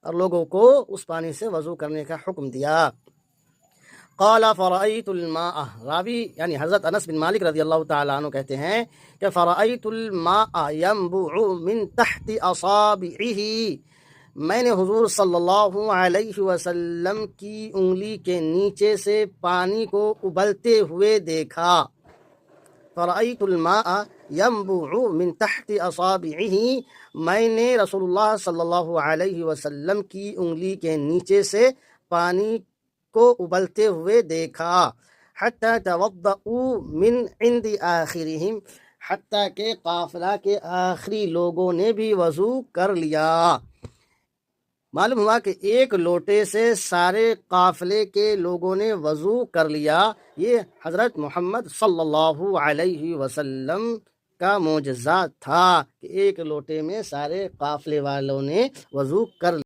اور لوگوں کو اس پانی سے وضو کرنے کا حکم دیا۔ قال فرأيت الماء، راوی یعنی حضرت انس بن مالک رضی اللہ تعالیٰ عنہ کہتے ہیں کہ فرأيت الماء ينبع من تحت اصابعه، میں نے حضور صلی اللہ علیہ وسلم کی انگلی کے نیچے سے پانی کو ابلتے ہوئے دیکھا۔ فرأيت الماء ينبع من تحت اصابعه، میں نے رسول اللہ صلی اللہ علیہ وسلم کی انگلی کے نیچے سے پانی کو ابلتے ہوئے دیکھا۔ حتی توضؤوا من عند آخرهم، حتیٰ کہ قافلہ کے آخری لوگوں نے بھی وضو کر لیا۔ معلوم ہوا کہ ایک لوٹے سے سارے قافلے کے لوگوں نے وضو کر لیا۔ یہ حضرت محمد صلی اللہ علیہ وسلم کا معجزہ تھا کہ ایک لوٹے میں سارے قافلے والوں نے وضو کر لیا۔